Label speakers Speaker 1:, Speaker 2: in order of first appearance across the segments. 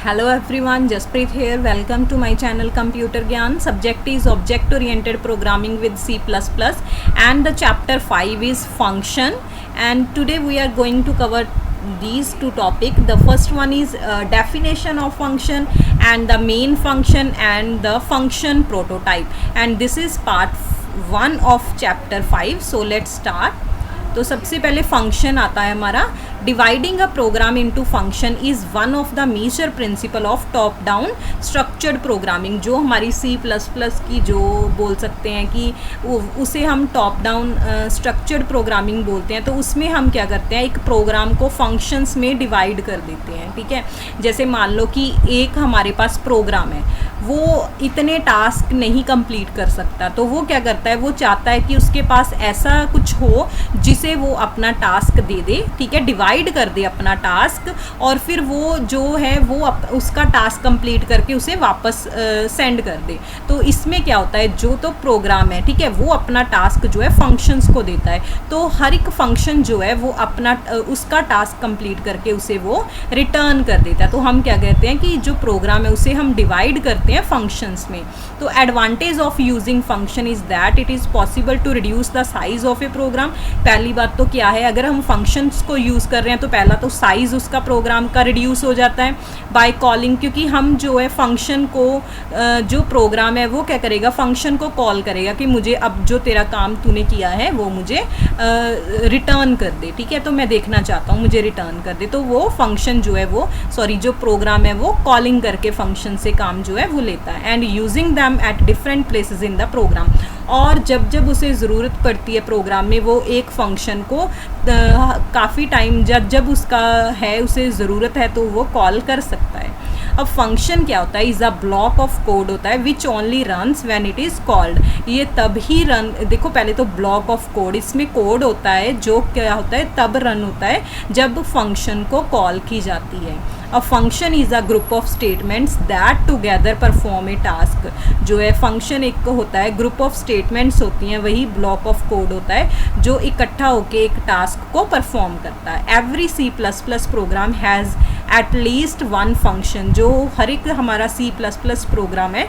Speaker 1: Hello everyone, Jaspreet here. Welcome to my channel Computer Gyan. Subject is Object Oriented Programming with C++ and the chapter 5 is Function, and today we are going to cover these two topics. The first one is definition of function and the main function and the function prototype, and this is part 1 of chapter 5. So let's start. तो सबसे पहले function आता है हमारा. Dividing a program into function is one of the major principle of top down structured programming. जो हमारी C++ की जो बोल सकते हैं कि उसे हम टॉप डाउन स्ट्रक्चर्ड प्रोग्रामिंग बोलते हैं. तो उसमें हम क्या करते हैं, एक प्रोग्राम को फंक्शंस में डिवाइड कर देते हैं. ठीक है, जैसे मान लो कि एक हमारे पास प्रोग्राम है, वो इतने टास्क नहीं कंप्लीट कर सकता, तो वो क्या करता है, वो चाहता है कि उसके पास ऐसा कुछ हो जिसे वो अपना टास्क दे दे. ठीक है, डिवाइड कर दे अपना टास्क, और फिर वो जो है वो उसका टास्क कंप्लीट करके उसे वापस सेंड कर दे. तो इसमें क्या होता है, जो तो प्रोग्राम है, ठीक है, वो अपना टास्क जो है फंक्शंस को देता है. तो हर एक फंक्शन जो है वो अपना उसका टास्क कंप्लीट करके उसे वो रिटर्न कर देता है. तो हम क्या कहते हैं कि जो प्रोग्राम है उसे हम डिवाइड करते हैं फंक्शंस में. तो advantage of using function is that it is possible to reduce the size of a program. पहली बात तो क्या है, अगर हम फंक्शंस को यूज़ कर रहे हैं तो पहला तो साइज़ उसका प्रोग्राम का रिड्यूस हो जाता है बाय कॉलिंग, क्योंकि हम जो है फंक्शन को जो प्रोग्राम है वो क्या करेगा, फंक्शन को कॉल करेगा कि मुझे अब जो तेरा काम तूने किया है वो मुझे रिटर्न कर दे. ठीक है, तो मैं देखना चाहता हूँ, मुझे रिटर्न कर दे. तो वो फंक्शन जो है वो जो प्रोग्राम है वो कॉलिंग करके फंक्शन से काम जो है वो लेता है. And using them at different places in the program. और जब जब उसे ज़रूरत पड़ती है प्रोग्राम में, वो एक फंक्शन को काफ़ी टाइम जब उसका है, उसे ज़रूरत है, तो वो कॉल कर सकता है. अब फंक्शन क्या होता है, is a block of code होता है which only runs when it is called. ये तब ही रन, देखो पहले तो ब्लॉक ऑफ कोड, इसमें कोड होता है जो क्या होता है, तब रन होता है जब फंक्शन को कॉल की जाती है. अ function is a group of statements that together perform a task. जो है फंक्शन एक होता है, ग्रुप ऑफ स्टेटमेंट्स होती हैं, वही ब्लॉक ऑफ कोड होता है जो इकट्ठा होकर एक टास्क को परफॉर्म करता है. Every C++ program has at least one function. जो हर एक हमारा C++ प्रोग्राम है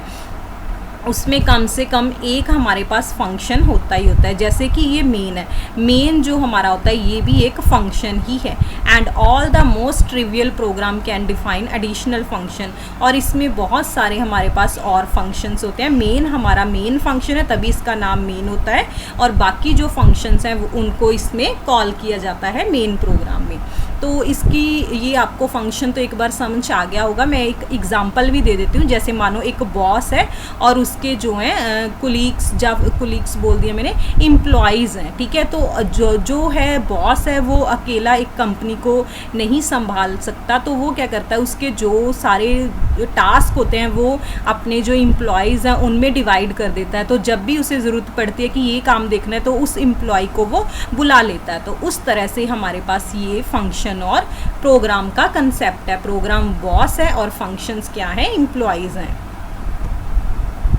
Speaker 1: उसमें कम से कम एक हमारे पास फंक्शन होता ही होता है. जैसे कि ये मेन है, मेन जो हमारा होता है ये भी एक फंक्शन ही है. And all the most trivial program can define additional function. और इसमें बहुत सारे हमारे पास और फंक्शंस होते हैं. मेन हमारा मेन फंक्शन है, तभी इसका नाम मेन होता है, और बाकी जो फंक्शंस हैं उनको इसमें कॉल किया जाता है मेन प्रोग्राम में. तो इसकी ये आपको फंक्शन तो एक बार समझ आ गया होगा. मैं एक एग्जांपल भी दे देती हूँ. जैसे मानो एक बॉस है और उसके जो हैं कुलीग्स बोल दिया मैंने, एम्प्लॉइज़ हैं. ठीक है, तो जो है बॉस है वो अकेला एक कंपनी को नहीं संभाल सकता. तो वो क्या करता है, उसके जो सारे टास्क होते हैं वो अपने जो एम्प्लॉइज़ हैं उनमें डिवाइड कर देता है. तो जब भी उसे ज़रूरत पड़ती है कि ये काम देखना है तो उस एम्प्लॉय को वो बुला लेता है. तो उस तरह से हमारे पास ये फंक्शन और प्रोग्राम का कंसेप्ट है. प्रोग्राम बॉस है और फंक्शंस क्या हैं, एम्प्लॉइज़ हैं.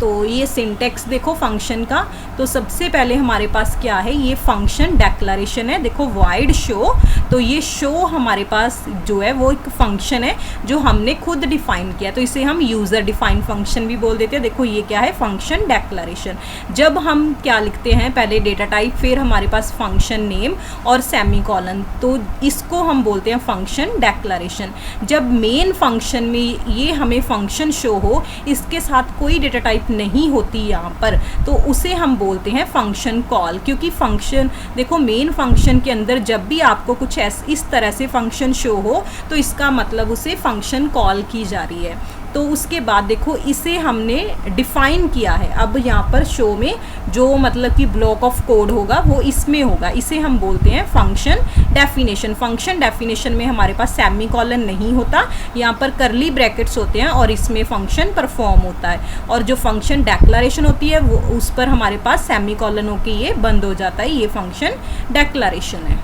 Speaker 1: तो ये सिंटेक्स देखो फंक्शन का. तो सबसे पहले हमारे पास क्या है, ये फंक्शन डेक्लरेशन है. देखो वॉइड शो, तो ये शो हमारे पास जो है वो एक फंक्शन है जो हमने खुद डिफाइन किया. तो इसे हम यूज़र डिफाइन फंक्शन भी बोल देते हैं. देखो ये क्या है, फंक्शन डेक्लरेशन. जब हम क्या लिखते हैं, पहले डेटा टाइप, फिर हमारे पास फंक्शन नेम और सेमीकोलन, तो इसको हम बोलते हैं फंक्शन डेक्लरेशन. जब मेन फंक्शन में ये हमें फंक्शन शो हो, इसके साथ कोई डेटा टाइप नहीं होती यहाँ पर, तो उसे हम बोलते हैं फंक्शन कॉल. क्योंकि फंक्शन देखो, मेन फंक्शन के अंदर जब भी आपको कुछ इस तरह से फंक्शन शो हो तो इसका मतलब उसे फंक्शन कॉल की जा रही है. तो उसके बाद देखो इसे हमने डिफ़ाइन किया है. अब यहाँ पर शो में जो मतलब कि ब्लॉक ऑफ कोड होगा वो इसमें होगा, इसे हम बोलते हैं फंक्शन डेफिनेशन. फंक्शन डेफिनेशन में हमारे पास सेमीकोलन नहीं होता, यहाँ पर करली ब्रैकेट्स होते हैं और इसमें फंक्शन परफॉर्म होता है. और जो फंक्शन डेक्लरेशन होती है वो उस पर हमारे पास सेमीकोलन होके ये बंद हो जाता है. ये फंक्शन डेक्लरेशन है.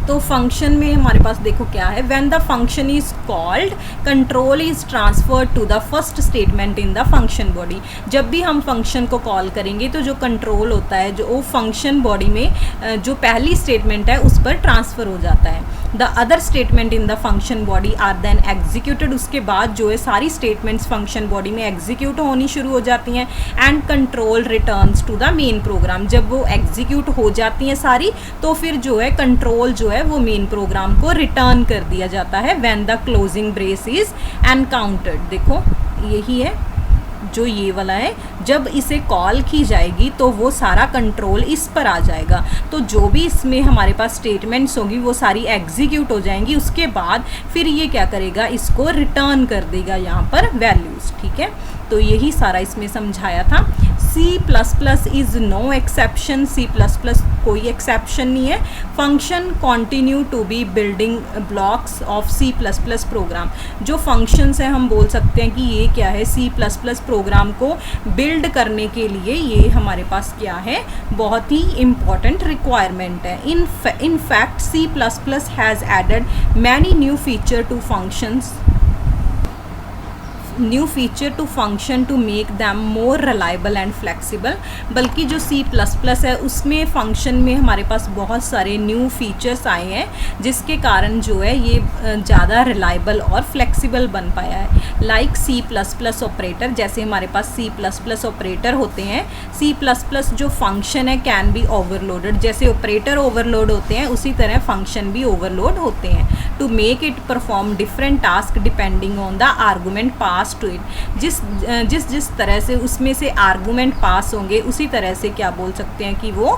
Speaker 1: तो फंक्शन में हमारे पास देखो क्या है, when the function is called control is transferred to the first statement in the function body. जब भी हम फंक्शन को कॉल करेंगे तो जो कंट्रोल होता है जो फंक्शन बॉडी में जो पहली स्टेटमेंट है उस पर ट्रांसफ़र हो जाता है. The other statement in the function body are then executed, उसके बाद जो है सारी स्टेटमेंट्स फंक्शन बॉडी में एग्जीक्यूट होनी शुरू हो जाती हैं। And control returns to the main program, जब वो एग्जीक्यूट हो जाती हैं सारी तो फिर जो है कंट्रोल जो है वो मेन प्रोग्राम को रिटर्न कर दिया जाता है when the closing brace is encountered. देखो यही है जो ये वाला है, जब इसे कॉल की जाएगी तो वो सारा कंट्रोल इस पर आ जाएगा, तो जो भी इसमें हमारे पास स्टेटमेंट्स होंगी वो सारी एग्जीक्यूट हो जाएंगी। उसके बाद फिर ये क्या करेगा, इसको रिटर्न कर देगा यहाँ पर वैल्यूज़। ठीक है, तो यही सारा इसमें समझाया था। C++ is no exception, C++ कोई एक्सेप्शन नहीं है। Function continue to be building blocks of C++ program, जो फंक्शंस हैं हम बोल सकते हैं कि ये क्या है, C++ प्रोग्राम को बिल्ड करने के लिए ये हमारे पास क्या है, बहुत ही इम्पॉर्टेंट रिक्वायरमेंट है। In fact C++ has added many new feature to function to make them more reliable and flexible, बल्कि जो C++ है उसमें फंक्शन में हमारे पास बहुत सारे न्यू फीचर्स आए हैं जिसके कारण जो है ये ज़्यादा रिलायबल और फ्लेक्सिबल बन पाया है। लाइक C++ ऑपरेटर, जैसे हमारे पास C++ ऑपरेटर होते हैं, C++ जो फंक्शन है कैन बी ओवरलोडेड, जैसे ऑपरेटर ओवरलोड होते हैं उसी तरह फंक्शन भी ओवरलोड होते हैं। To make it perform different task depending on the argument pass to it, जिस तरह से उसमें से आर्गूमेंट पास होंगे उसी तरह से क्या बोल सकते हैं कि वो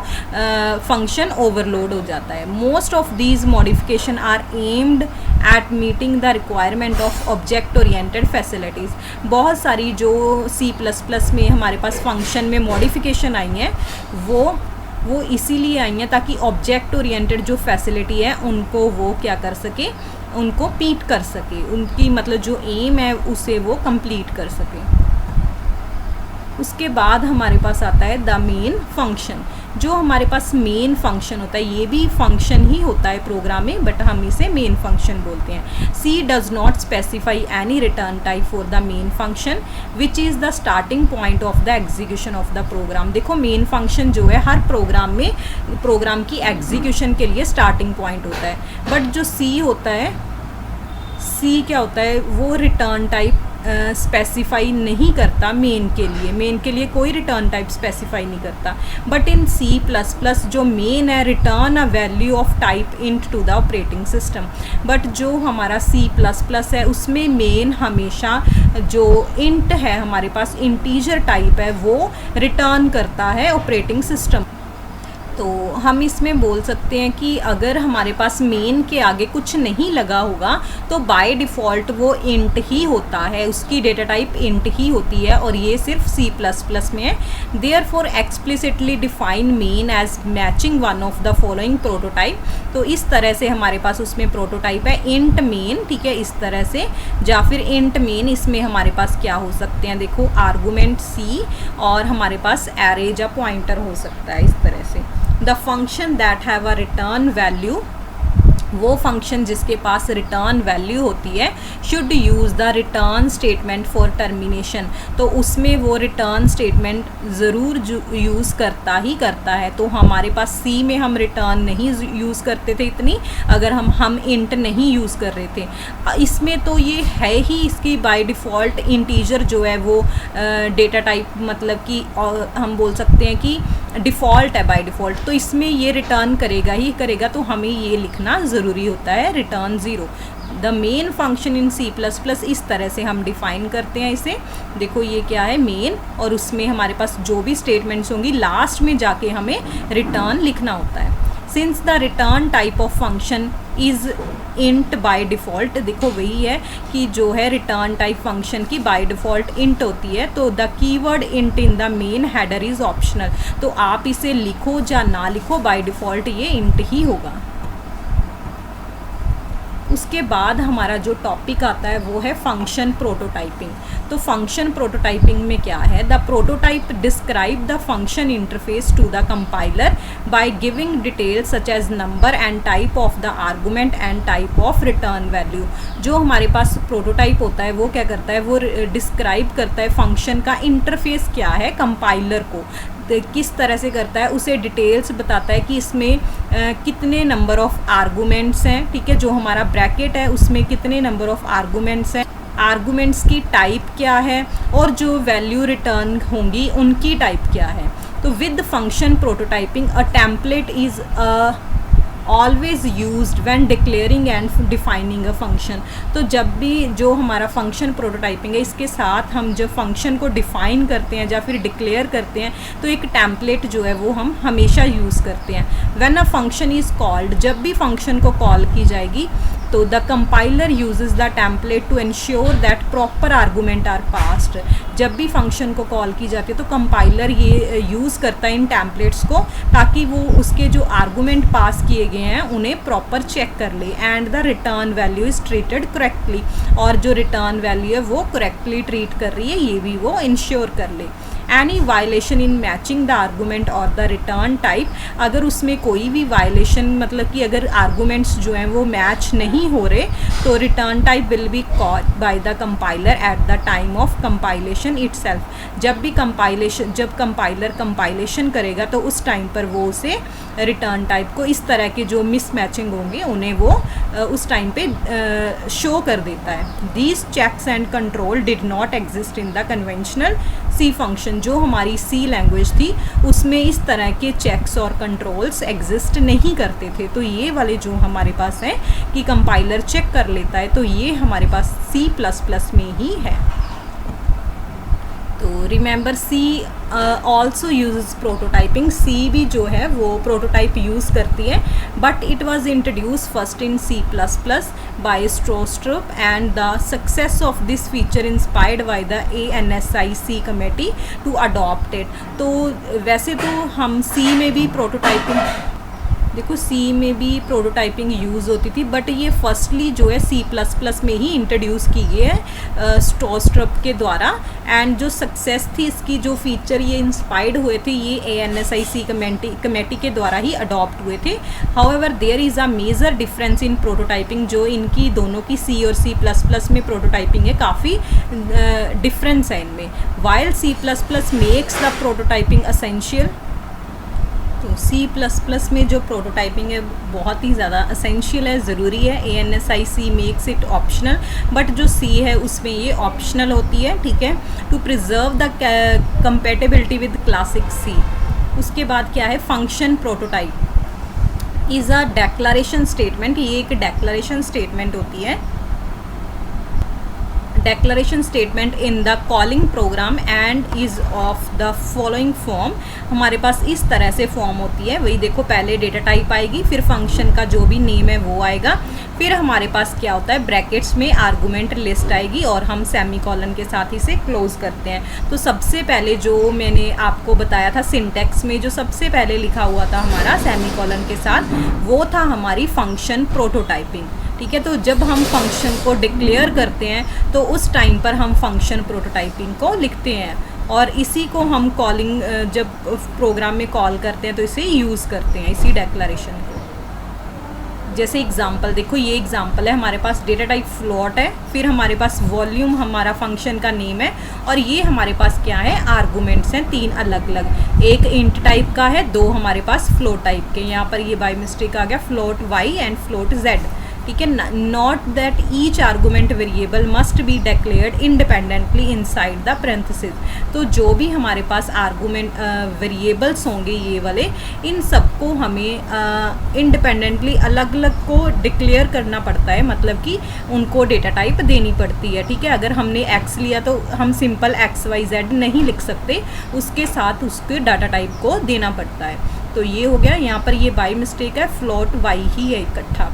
Speaker 1: फंक्शन ओवरलोड हो जाता है। Most of these modification are aimed at meeting the requirement of object oriented facilities. बहुत सारी जो C++ में हमारे पास फंक्शन में मॉडिफिकेशन आई हैं वो इसीलिए आई हैं ताकि ऑब्जेक्ट ओरिएंटेड जो फैसिलिटी है उनको वो क्या कर सके, उनको पीट कर सके, उनकी मतलब जो एम है उसे वो कंप्लीट कर सके। उसके बाद हमारे पास आता है द मेन फंक्शन, जो हमारे पास मेन फंक्शन होता है, ये भी फंक्शन ही होता है प्रोग्राम में बट हम इसे मेन फंक्शन बोलते हैं। C does not specify any return type for the main function which is the starting point of the execution of the program. देखो मेन फंक्शन जो है हर प्रोग्राम में प्रोग्राम की एग्जीक्यूशन के लिए स्टार्टिंग पॉइंट होता है, बट जो C होता है, C क्या होता है, वो रिटर्न टाइप स्पेसिफाई नहीं करता मेन के लिए कोई रिटर्न टाइप स्पेसिफाई नहीं करता। बट इन C++ जो मेन है return a value of type int to the operating system, but जो हमारा C++ है उसमें मेन हमेशा जो इंट है हमारे पास इंटीजर टाइप है वो रिटर्न करता है ऑपरेटिंग सिस्टम। तो हम इसमें बोल सकते हैं कि अगर हमारे पास मेन के आगे कुछ नहीं लगा होगा तो बाय डिफ़ॉल्ट वो इंट ही होता है, उसकी डेटा टाइप इंट ही होती है और ये सिर्फ C++ में है। Therefore explicitly define main as matching one of the following prototype, तो इस तरह से हमारे पास उसमें प्रोटोटाइप है इंट मेन, ठीक है, इस तरह से, या फिर इंट मेन इसमें हमारे पास क्या हो सकते हैं, देखो आर्गूमेंट C और हमारे पास एरे या पॉइंटर हो सकता है इस तरह से। The function that have a return value, वो फंक्शन जिसके पास रिटर्न वैल्यू होती है, should use the return statement for termination, तो उसमें वो रिटर्न स्टेटमेंट ज़रूर यूज़ करता ही करता है। तो हमारे पास C में हम रिटर्न नहीं यूज़ करते थे इतनी, अगर हम इंट नहीं यूज़ कर रहे थे। इसमें तो ये है ही, इसकी बाय डिफ़ॉल्ट इंटीजर जो है वो डेटा टाइप मतलब कि हम बोल सकते हैं कि डिफ़ॉल्ट है बाय डिफ़ॉल्ट, तो इसमें ये रिटर्न करेगा ही करेगा, तो हमें ये लिखना ज़रूरी होता है return 0। The main function in C++ इस तरह से हम डिफ़ाइन करते हैं इसे। देखो ये क्या है मेन, और उसमें हमारे पास जो भी स्टेटमेंट्स होंगी लास्ट में जाके हमें रिटर्न लिखना होता है। Since the return type of function is int by default, देखो वही है कि जो है रिटर्न टाइप फंक्शन की बाय डिफ़ॉल्ट इंट होती है, तो the keyword int in the main header is optional, तो आप इसे लिखो या ना लिखो बाय डिफ़ॉल्ट ये इंट ही होगा। उसके बाद हमारा जो टॉपिक आता है वो है फंक्शन प्रोटोटाइपिंग। तो फंक्शन प्रोटोटाइपिंग में क्या है, the prototype describe the function interface to the compiler by giving details such as number and type of the argument and type of return value. जो हमारे पास प्रोटोटाइप होता है वो क्या करता है, वो डिस्क्राइब करता है फंक्शन का इंटरफेस क्या है कंपाइलर को, किस तरह से करता है, उसे डिटेल्स बताता है कि इसमें कितने नंबर ऑफ आर्गूमेंट्स हैं, ठीक है, जो हमारा ब्रैकेट है उसमें कितने नंबर ऑफ आर्गूमेंट्स हैं, आर्गूमेंट्स की टाइप क्या है और जो वैल्यू रिटर्न होंगी उनकी टाइप क्या है। तो with function prototyping a template is always used when declaring and defining a function. तो जब भी जो हमारा फंक्शन प्रोटोटाइपिंग है, इसके साथ हम जब फंक्शन को डिफाइन करते हैं या फिर डिक्लेयर करते हैं तो एक टेम्पलेट जो है वो हम हमेशा यूज़ करते हैं। When a function is called, जब भी फंक्शन को कॉल की जाएगी तो the compiler uses the template to ensure that proper argument are passed. जब भी फंक्शन को कॉल की जाती है तो कंपाइलर ये यूज़ करता है इन टेम्पलेट्स को, ताकि वो उसके जो आर्गूमेंट पास किए गए हैं उन्हें प्रॉपर चेक कर ले। And the return value is treated correctly, और जो रिटर्न वैल्यू है वो करेक्टली ट्रीट कर रही है ये भी वो इंश्योर कर ले। Any violation in matching the argument और द रिटर्न टाइप, अगर उसमें कोई भी वायलेशन, मतलब कि अगर आर्गूमेंट्स जो हैं वो मैच नहीं हो रहे तो return type will be called by the compiler at the time of compilation itself. जब भी कंपाइलर कंपाइलेशन करेगा तो उस टाइम पर वो उसे रिटर्न टाइप को, इस तरह के जो मिसमैचिंग होंगे उन्हें वो उस टाइम पे शो कर देता है। These checks and control did not exist in the conventional C function. जो हमारी सी लैंग्वेज थी उसमें इस तरह के चेक्स और कंट्रोल्स एग्जिस्ट नहीं करते थे। तो ये वाले जो हमारे पास हैं कि कंपाइलर चेक कर लेता है, तो ये हमारे पास C++ में ही है। तो remember C also use prototyping. C भी जो है वो प्रोटोटाइप यूज़ करती है, but it was introduce first in C++ by Stroustrup and the success of this feature inspired by the ANSI committee to adopt it. तो वैसे तो हम सी में भी प्रोटोटाइपिंग, देखो सी में भी प्रोटोटाइपिंग यूज़ होती थी, बट ये फर्स्टली जो है C++ में ही इंट्रोड्यूस की गई है स्ट्रोस्ट्रुप के द्वारा। एंड जो सक्सेस थी इसकी, जो फीचर ये इंस्पायर्ड हुए थे, ये ANSI कमेटी के द्वारा ही अडॉप्ट हुए थे। However there is a major difference in prototyping. जो इनकी दोनों की C और C++ में प्रोटोटाइपिंग है, काफ़ी डिफरेंस है इनमें। While C++ makes the prototyping essential, तो C++ में जो प्रोटोटाइपिंग है बहुत ही ज़्यादा असेंशियल है, ज़रूरी है। ANSI makes it optional, but जो C है उसमें ये ऑप्शनल होती है, ठीक है, to preserve the compatibility with classic C। उसके बाद क्या है, function prototype is a declaration statement. ये एक डेक्लरेशन स्टेटमेंट होती है, declaration statement in the calling program and is of the following form। हमारे पास इस तरह से फॉर्म होती है, वही देखो पहले डेटा टाइप आएगी, फिर फंक्शन का जो भी नेम है वो आएगा, फिर हमारे पास क्या होता है ब्रैकेट्स में आर्गूमेंट लिस्ट आएगी और हम सेमीकोलन के साथ इसे क्लोज करते हैं। तो सबसे पहले जो मैंने आपको बताया था सिंटैक्स में, जो सबसे पहले लिखा हुआ था हमारा सेमीकोलन के साथ, वो था हमारी फंक्शन प्रोटोटाइपिंग, ठीक है। तो जब हम फंक्शन को डिक्लेयर करते हैं तो उस टाइम पर हम फंक्शन प्रोटोटाइपिंग को लिखते हैं, और इसी को हम कॉलिंग, जब प्रोग्राम में कॉल करते हैं तो इसे यूज़ करते हैं, इसी डेक्लरेशन को। जैसे एग्जांपल देखो, ये एग्जांपल है, हमारे पास डेटा टाइप फ्लोट है, फिर हमारे पास वॉल्यूम हमारा फंक्शन का नेम है, और ये हमारे पास क्या है, आर्गूमेंट्स हैं 3 अलग अलग, एक इंट टाइप का है, 2 हमारे पास फ्लोट टाइप के। यहाँ पर ये बाय मिस्टेक आ गया float y and float z, ठीक है। Not that each argument variable must be declared independently inside the parenthesis. तो जो भी हमारे पास आर्गूमेंट वेरिएबल्स होंगे ये वाले, इन सबको हमें इंडिपेंडेंटली अलग अलग को डिक्लेयर करना पड़ता है, मतलब कि उनको डेटा टाइप देनी पड़ती है, ठीक है। अगर हमने x लिया तो हम सिंपल XYZ नहीं लिख सकते, उसके साथ उसके डाटा टाइप को देना पड़ता है। तो ये हो गया, यहाँ पर ये बाय मिस्टेक है, फ्लोट y ही है इकट्ठा,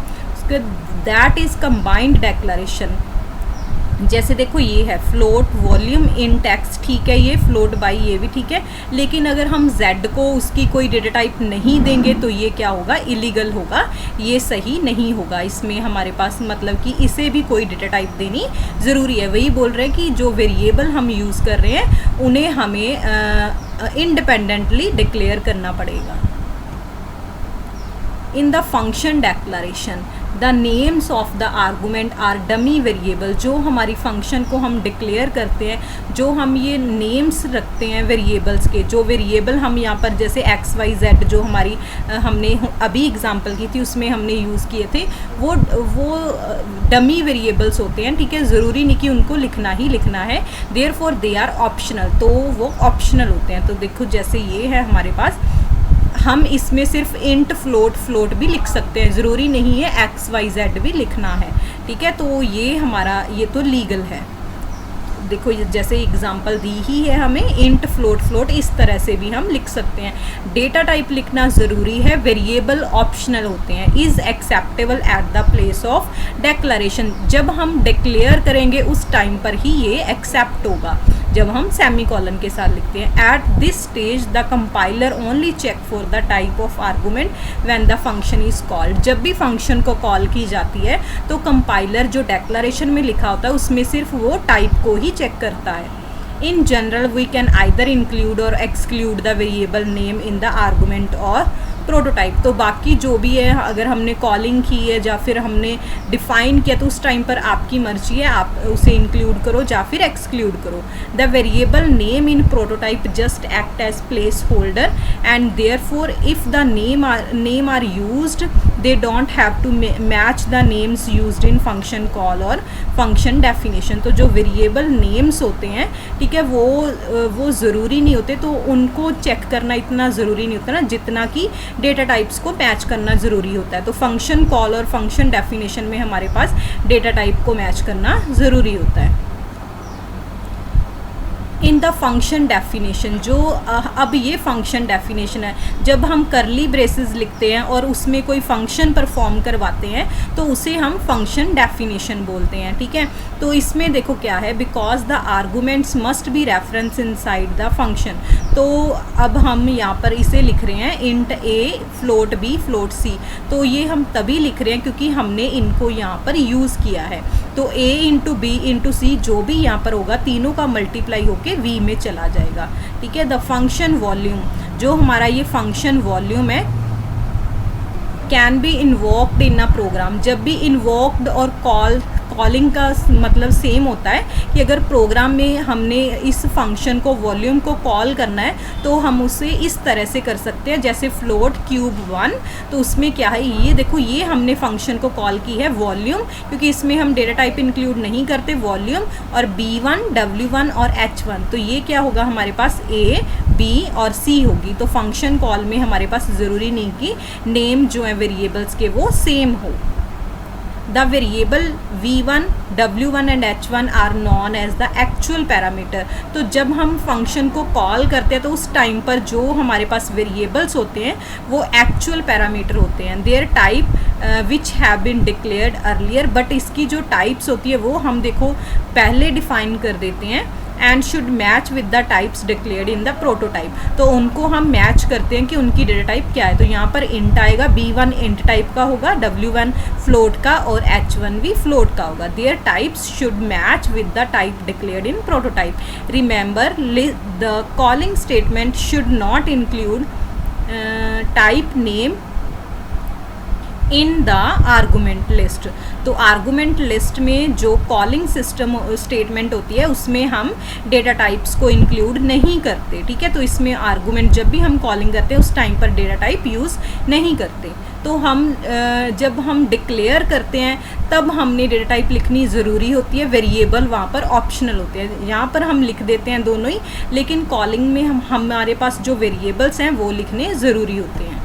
Speaker 1: दैट इज़ कंबाइंड डेक्लरेशन। जैसे देखो ये है फ्लोट वॉल्यूम इन टेक्स्ट, ठीक है, ये फ्लोट बाई ये भी ठीक है, लेकिन अगर हम z को उसकी कोई डेटा टाइप नहीं देंगे तो ये क्या होगा, इलीगल होगा, ये सही नहीं होगा। इसमें हमारे पास मतलब कि इसे भी कोई डेटा टाइप देनी ज़रूरी है। वही बोल रहे हैं कि जो वेरिएबल हम यूज़ कर रहे हैं उन्हें हमें इंडिपेंडेंटली डिक्लेयर करना पड़ेगा। In the function declaration, the names of the argument are dummy variable. जो हमारी फंक्शन को हम डिक्लेयर करते हैं, जो हम ये नेम्स रखते हैं वेरिएबल्स के, जो वेरिएबल हम यहाँ पर जैसे एक्स वाई जेड जो हमारी हमने अभी एग्जांपल की थी उसमें हमने यूज़ किए थे, वो डमी वेरिएबल्स होते हैं, ठीक है। ज़रूरी नहीं कि उनको लिखना ही लिखना है, देयरफॉर दे आर ऑप्शनल, तो वो ऑप्शनल होते हैं। तो देखो जैसे ये है हमारे पास, हम इसमें सिर्फ इंट फ्लोट भी लिख सकते हैं, ज़रूरी नहीं है एक्स वाई जेड भी लिखना है, ठीक है। तो ये हमारा ये तो लीगल है। देखो जैसे एग्जांपल दी ही है हमें, इंट फ्लोट इस तरह से भी हम लिख सकते हैं। डेटा टाइप लिखना ज़रूरी है, वेरिएबल ऑप्शनल होते हैं। Is acceptable at the place of declaration, जब हम डिक्लेयर करेंगे उस टाइम पर ही ये एक्सेप्ट होगा, जब हम सेमीकोलन के साथ लिखते हैं। At this stage the compiler only check for the type of argument when the function is called. जब भी फंक्शन को कॉल की जाती है तो कंपाइलर जो डिक्लेरेशन में लिखा होता है उसमें सिर्फ वो टाइप को ही चेक करता है। In general we can either include or exclude the variable name in the argument or prototype. तो बाकी जो भी है, अगर हमने कॉलिंग की है या फिर हमने डिफाइन किया तो उस टाइम पर आपकी मर्जी है, आप उसे इंक्लूड करो या फिर एक्सक्लूड करो। The variable name in prototype just act as placeholder and therefore if the name are used they don't have to match the names used in function call और फंक्शन डेफिनेशन। तो जो variable names होते हैं, ठीक है, वो ज़रूरी नहीं होते, तो उनको चेक करना इतना ज़रूरी नहीं होता ना जितना कि डेटा टाइप्स को मैच करना ज़रूरी होता है। तो फंक्शन कॉल और फंक्शन डेफिनेशन में हमारे पास डेटा टाइप को मैच करना ज़रूरी होता है। इन द फंक्शन डेफिनेशन, जो अब ये फंक्शन डेफिनेशन है, जब हम करली ब्रेसेस लिखते हैं और उसमें कोई फंक्शन परफॉर्म करवाते हैं तो उसे हम फंक्शन डेफिनेशन बोलते हैं, ठीक है। तो इसमें देखो क्या है, because the arguments must be reference inside the function. तो अब हम यहाँ पर इसे लिख रहे हैं इंट ए फ्लोट बी फ्लोट सी, तो ये हम तभी लिख रहे हैं क्योंकि हमने इनको यहाँ पर यूज़ किया है। तो a इंटू बी इंटू सी जो भी यहाँ पर होगा तीनों का मल्टीप्लाई होके v में चला जाएगा, ठीक है। द फंक्शन वॉल्यूम, जो हमारा ये फंक्शन वॉल्यूम है, can be invoked in a program. जब भी इन्वोक्ड और कॉलिंग का मतलब सेम होता है कि अगर प्रोग्राम में हमने इस फंक्शन को वॉल्यूम को कॉल करना है तो हम उसे इस तरह से कर सकते हैं, जैसे फ्लोट क्यूब 1, तो उसमें क्या है, ये देखो ये हमने फंक्शन को कॉल की है वॉल्यूम, क्योंकि इसमें हम डेटा टाइप इंक्लूड नहीं करते, वॉल्यूम और b1 w1 और h1। तो ये क्या होगा, हमारे पास a b और c होगी। तो फंक्शन कॉल में हमारे पास ज़रूरी नहीं कि नेम जो है वेरिएबल्स के वो सेम हो। The variable v1, w1 and h1 are known as the actual parameter। तो जब हम फंक्शन को कॉल करते हैं तो उस टाइम पर जो हमारे पास वेरिएबल्स होते हैं वो एक्चुअल पैरामीटर होते हैं। Their type which have been declared earlier, but इसकी जो टाइप्स होती है वो हम देखो पहले डिफाइन कर देते हैं। And should match with the types declared in the prototype, तो उनको हम मैच करते हैं कि उनकी डेटा टाइप क्या है। तो यहाँ पर इंट आएगा, b1 इंट टाइप का होगा, w1 फ्लोट का और h1 भी फ्लोट का होगा। There types should match with the type declared in prototype. Remember the calling statement should not include type name in the argument list. तो argument list में जो कॉलिंग सिस्टम स्टेटमेंट होती है उसमें हम डेटा टाइप्स को इंक्लूड नहीं करते, ठीक है। तो इसमें आर्गूमेंट जब भी हम कॉलिंग करते हैं उस टाइम पर डेटा टाइप यूज़ नहीं करते। तो हम जब हम डिक्लेयर करते हैं तब हमने डेटा टाइप लिखनी ज़रूरी होती है, वेरिएबल वहाँ पर ऑप्शनल होते हैं। यहाँ पर हम लिख देते हैं दोनों ही, लेकिन कॉलिंग में हमारे पास जो वेरिएबल्स हैं वो लिखने ज़रूरी होते हैं।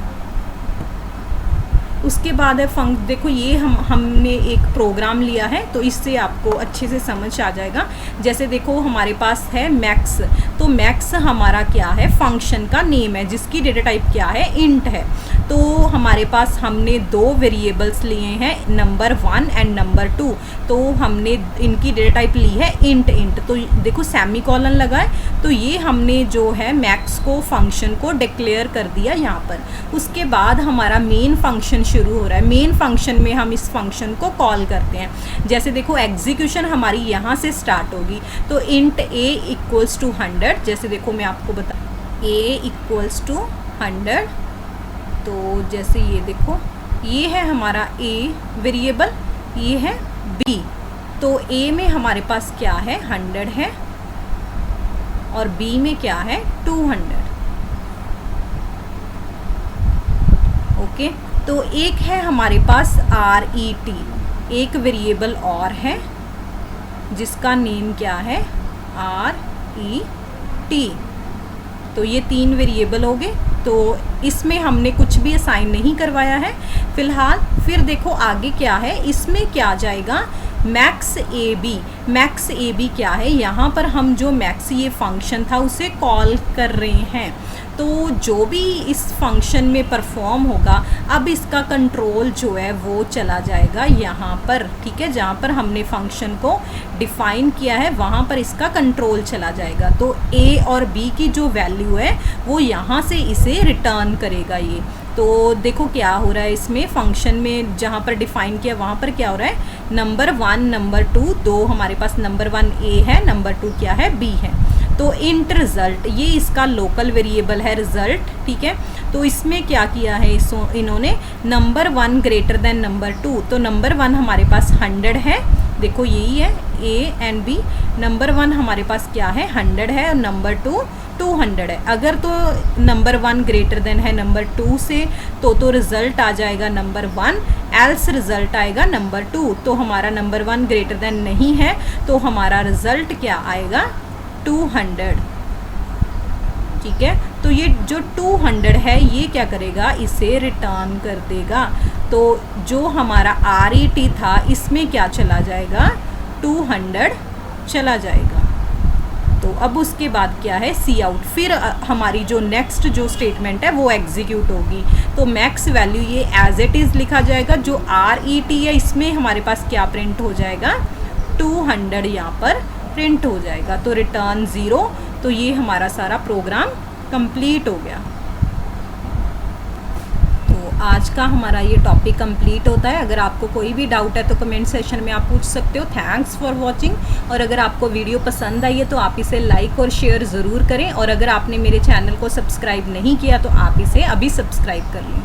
Speaker 1: उसके बाद है देखो ये हमने एक प्रोग्राम लिया है तो इससे आपको अच्छे से समझ आ जाएगा। जैसे देखो हमारे पास है मैक्स, तो मैक्स हमारा क्या है, फंक्शन का नेम है जिसकी डेटा टाइप क्या है, इंट है। तो हमारे पास हमने दो वेरिएबल्स लिए हैं, नंबर 1 एंड नंबर 2। तो हमने इनकी डेटा टाइप ली है इंट। तो देखो सेमी कॉलन लगा है, तो ये हमने जो है मैक्स को फंक्शन को डिक्लेयर कर दिया यहाँ पर। उसके बाद हमारा मेन फंक्शन शुरू हो रहा है। मेन फंक्शन में हम इस फंक्शन को कॉल करते हैं। जैसे देखो एग्जीक्यूशन हमारी यहाँ से स्टार्ट होगी, तो इंट a इक्वल्स टू 100। जैसे देखो मैं आपको a इक्वल्स टू 100, तो जैसे ये देखो ये है हमारा ए वेरिएबल, ये है बी। तो ए में हमारे पास क्या है 100 है और बी में क्या है 200। ओके, तो एक है हमारे पास RET, एक वेरिएबल और है जिसका नेम क्या है RET। तो ये 3 वेरिएबल हो गए। तो इसमें हमने कुछ भी असाइन नहीं करवाया है फिलहाल। फिर देखो आगे क्या है, इसमें क्या जाएगा max A B. Max A B क्या है, यहाँ पर हम जो मैक्स ये फंक्शन था उसे कॉल कर रहे हैं। तो जो भी इस फंक्शन में परफॉर्म होगा, अब इसका कंट्रोल जो है वो चला जाएगा यहाँ पर, ठीक है। जहाँ पर हमने फंक्शन को डिफाइन किया है वहाँ पर इसका कंट्रोल चला जाएगा। तो ए और बी की जो वैल्यू है वो यहाँ से इसे रिटर्न करेगा ये। तो देखो क्या हो रहा है इसमें फंक्शन में, जहाँ पर डिफाइन किया वहाँ पर क्या हो रहा है, नंबर 1 नंबर 2 दो हमारे पास, नंबर 1 ए है, नंबर 2 क्या है बी है। तो इंट रिजल्ट, ये इसका लोकल वेरिएबल है रिजल्ट, ठीक है। तो इसमें क्या किया है इन्होंने, नंबर 1 ग्रेटर देन नंबर 2। तो नंबर 1 हमारे पास 100 है, देखो यही है ए एंड बी। नंबर 1 हमारे पास क्या है 100 है और नंबर 2 200 है। अगर तो नंबर 1 ग्रेटर देन है नंबर 2 से तो रिजल्ट आ जाएगा नंबर 1, एल्स रिजल्ट आएगा नंबर 2। तो हमारा नंबर 1 ग्रेटर देन नहीं है तो हमारा रिजल्ट क्या आएगा 200, ठीक है। तो ये जो 200 है ये क्या करेगा, इसे रिटर्न कर देगा। तो जो हमारा RET था इसमें क्या चला जाएगा 200 चला जाएगा। तो अब उसके बाद क्या है सी आउट, फिर हमारी जो नेक्स्ट जो स्टेटमेंट है वो एग्जीक्यूट होगी। तो मैक्स वैल्यू ये एज इट इज़ लिखा जाएगा। जो RET है इसमें हमारे पास क्या प्रिंट हो जाएगा 200 यहाँ पर प्रिंट हो जाएगा। तो रिटर्न 0। तो ये हमारा सारा प्रोग्राम कंप्लीट हो गया। तो आज का हमारा ये टॉपिक कंप्लीट होता है। अगर आपको कोई भी डाउट है तो कमेंट सेशन में आप पूछ सकते हो। Thanks for watching. और अगर आपको वीडियो पसंद आई है तो आप इसे लाइक और शेयर ज़रूर करें। और अगर आपने मेरे चैनल को सब्सक्राइब नहीं किया तो आप इसे अभी सब्सक्राइब कर लें।